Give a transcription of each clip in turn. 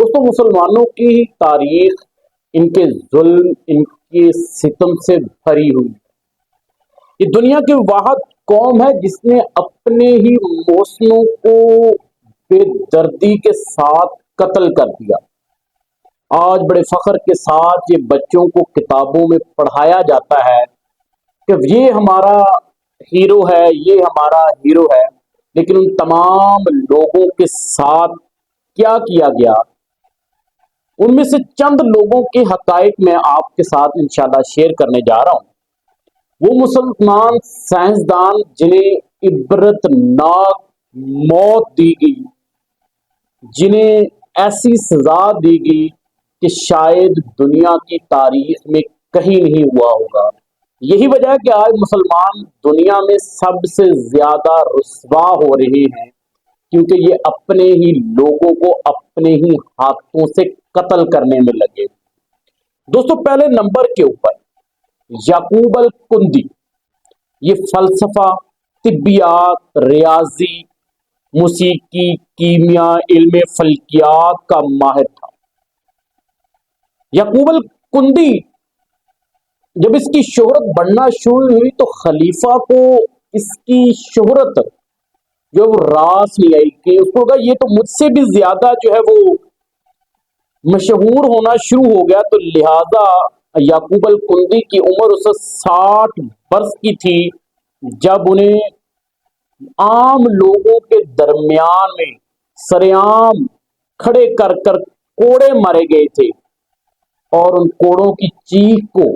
दोस्तों मुसलमानों की तारीख इनके जुल्म, इनके सितम से भरी हुई। ये दुनिया की वाहिद कौम है जिसने अपने ही मौसमों को बेदर्दी के साथ कत्ल कर दिया। आज बड़े फख्र के साथ ये बच्चों को किताबों में पढ़ाया जाता है कि ये हमारा हीरो है, ये हमारा हीरो है, लेकिन उन तमाम लोगों के साथ क्या किया गया, उनमें से चंद लोगों के हकाइक मैं आपके साथ इंशाल्लाह शेयर करने जा रहा हूं। वो मुसलमान साइंसदान जिन्हें इबरतनाक मौत दी गई, जिन्हें ऐसी सजा दी गई कि शायद दुनिया की तारीख में कहीं नहीं हुआ होगा। यही वजह है कि आज मुसलमान दुनिया में सबसे ज्यादा रुस्वा हो रहे हैं, क्योंकि ये अपने ही लोगों को अपने ही हाथों से कत्ल करने में लगे। दोस्तों पहले नंबर के ऊपर याकूब अल कुंदी, ये फलसफा, तिब्बियात, रियाजी, मूसीकी, कीमिया, इल्म फल्कियात का माहिर था। याकूब अल कुंदी जब इसकी शोहरत बढ़ना शुरू हुई तो खलीफा को इसकी शोहरत जो वो रास नहीं आई कि उसको कहा ये तो मुझसे भी ज्यादा जो है वो मशहूर होना शुरू हो गया। तो लिहाजा याकूब अल कुंदी की उम्र उस 60 वर्ष की थी जब उन्हें आम लोगों के दरमियान में सरेआम खड़े कर कर कोड़े मारे गए थे, और उन कोड़ों की चीख को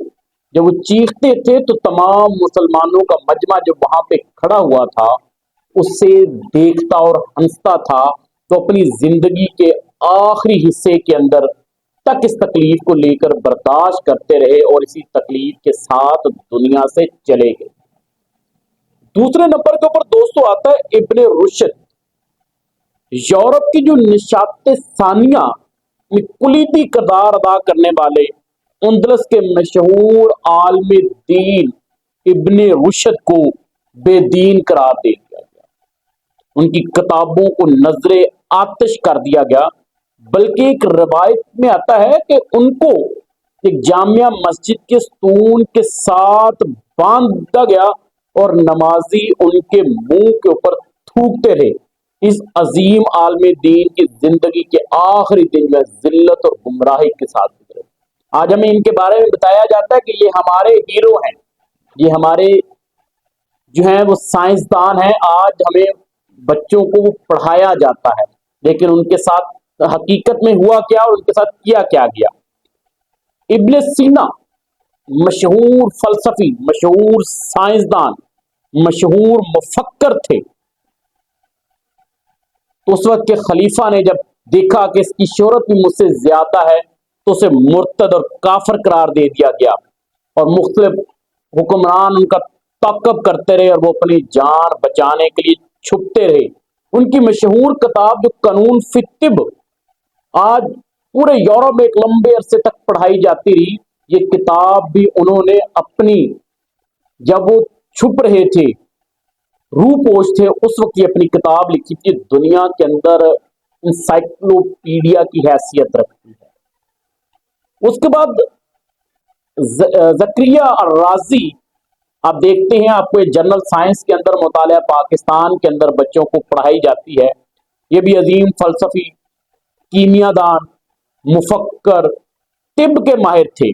जब वो चीखते थे तो तमाम मुसलमानों का मजमा जो वहां पे खड़ा हुआ था उससे देखता और हंसता था। तो अपनी जिंदगी के आखिरी हिस्से के अंदर तक इस तकलीफ को लेकर बर्दाश्त करते रहे और इसी तकलीफ के साथ दुनिया से चले गए। दूसरे नंबर के ऊपर दोस्तों आता है इब्ने रुशद। यूरोप की जो निशात सानिया में कुलीदी किरदार अदा करने वाले अंदलस के मशहूर आलम दीन इब्ने रुशद को बेदीन करार दे दिया गया, उनकी किताबों को नजरे आतिश कर दिया गया। बल्कि एक रवायत में आता है कि उनको एक जामिया मस्जिद के स्तून के साथ बांधा गया और नमाजी उनके मुंह के ऊपर थूकते रहे। इस अजीम आलम दीन की जिंदगी के आखिरी दिन में जिल्लत और गुमराही के साथ गुजरे। आज हमें इनके बारे में बताया जाता है कि ये हमारे हीरो हैं, ये हमारे जो हैं वो साइंसदान हैं। आज हमें बच्चों को पढ़ाया जाता है, लेकिन उनके साथ हकीकत में हुआ क्या और उनके साथ किया क्या गया। इब्ने सीना मशहूर फलसफी, मशहूर साइंसदान, मशहूर मुफक्कर थे। तो उस वक्त के खलीफा ने जब देखा कि इसकी शोहरत भी मुझसे ज्यादा है तो उसे मुर्तद और काफर करार दे दिया गया, और मुख्तलिफ हुक्मरान उनका ताक़ब करते रहे और वो अपनी जान बचाने के लिए छुपते रहे। उनकी मशहूर किताब जो कानून फी तिब आज पूरे यूरोप में एक लंबे अरसे तक पढ़ाई जाती रही। ये किताब भी उन्होंने अपनी, जब वो छुप रहे थे, रूपोश थे, उस वक्त ये अपनी किताब लिखी थी। दुनिया के अंदर इंसाइक्लोपीडिया की हैसियत रखती है। उसके बाद ज़करिया राजी, आप देखते हैं आपको ये जनरल साइंस के अंदर मुताला पाकिस्तान के अंदर बच्चों को पढ़ाई जाती है। ये भी अजीम फलसफी, कीमियादान, मुफक्कर, तिब के माहिर थे।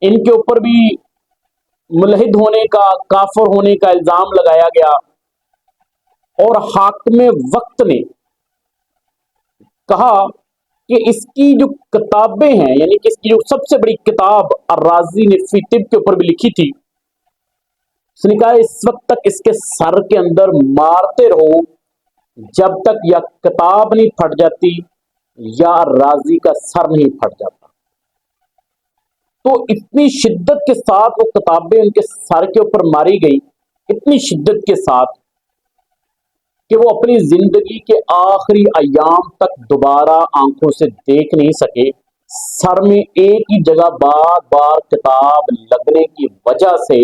इनके ऊपर भी मुलहिद होने का, काफर होने का इल्जाम लगाया गया, और हाकिम वक्त ने कहा कि इसकी जो किताबें हैं, यानी कि इसकी जो सबसे बड़ी किताब अर्राजी ने फी तिब के ऊपर भी लिखी थी, उसने कहा इस वक्त तक इसके सर के अंदर मारते रहो जब तक या किताब नहीं फट जाती या राजी का सर नहीं फट जाता। तो इतनी शिद्दत के साथ वो किताबें उनके सर के ऊपर मारी गई, इतनी शिद्दत के साथ कि वो अपनी जिंदगी के आखिरी अयाम तक दोबारा आंखों से देख नहीं सके। सर में एक ही जगह बार बार किताब लगने की वजह से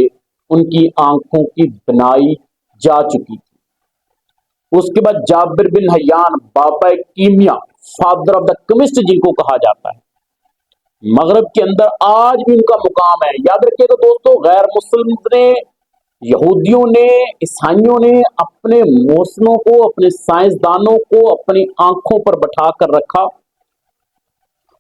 उनकी आंखों की बनाई जा चुकी थी। उसके बाद जाबिर बिन हयान बाबा कीमिया फादर ऑफ द कमिस्ट जिनको कहा जाता है, मगरब के अंदर आज भी उनका मुकाम है। याद रखिएगा दोस्तों, गैर मुस्लिम ने, यहूदियों ने, ईसाइयों ने अपने मोहसिनों को, अपने साइंसदानों को अपनी आंखों पर बैठा कर रखा,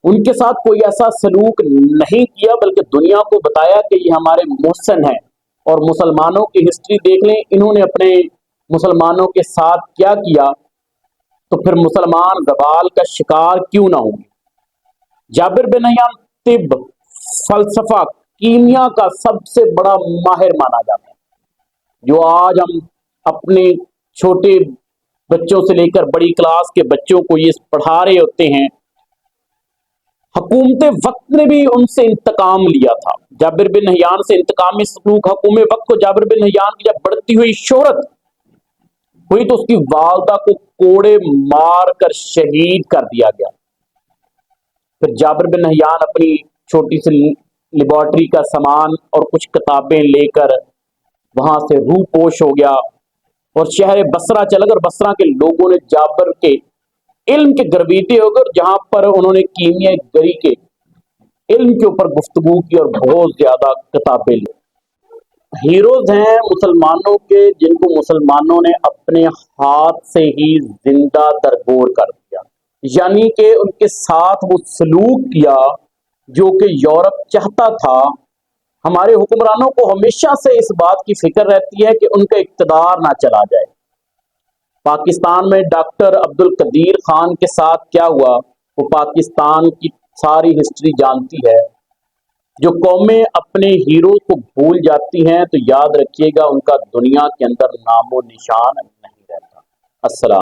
उनके साथ कोई ऐसा सलूक नहीं किया, बल्कि दुनिया को बताया कि ये हमारे मोहसिन हैं। और मुसलमानों की हिस्ट्री देख लें, इन्होंने अपने मुसलमानों के साथ क्या किया, तो फिर मुसलमान ज़वाल का शिकार क्यों ना होंगे। जाबिर बिन हय्यान तिब, फलसफा, कीमिया का सबसे बड़ा माहिर माना जाता है, जो आज हम अपने छोटे बच्चों से लेकर बड़ी क्लास के बच्चों को ये पढ़ा रहे होते हैं। हुकूमत वक्त ने भी उनसे इंतकाम लिया था, जाबिर बिन हय्यान से इंतकामी सलूक। हुकूमत वक्त को जाबिर बिन हय्यान की जब बढ़ती हुई शोहरत हुई तो उसकी वालदा को कोड़े मार कर शहीद कर दिया गया। फिर जाबिर बिन हय्यान अपनी छोटी सी लेबोरेटरी का सामान और कुछ किताबें लेकर वहां से रूपोश हो गया और शहर बसरा चला गया। बसरा के लोगों ने जाबिर के इल्म के गर्विते हो गए, जहां पर उन्होंने कीमिया गरी के इल्म के ऊपर गुफ्तगू की और बहुत ज्यादा किताबें ली। हीरोज हैं मुसलमानों के, जिनको मुसलमानों ने अपने हाथ से ही जिंदा दरगोर कर दिया, यानी कि उनके साथ वो सलूक किया जो कि यूरोप चाहता था। हमारे हुक्मरानों को हमेशा से इस बात की फिक्र रहती है कि उनका इक्तदार ना चला जाए। पाकिस्तान में डॉक्टर अब्दुल कदीर खान के साथ क्या हुआ, वो पाकिस्तान की सारी हिस्ट्री जानती है। जो कौमें अपने हीरो को भूल जाती हैं तो याद रखिएगा उनका दुनिया के अंदर नामो निशान नहीं रहता। अस्सलाम।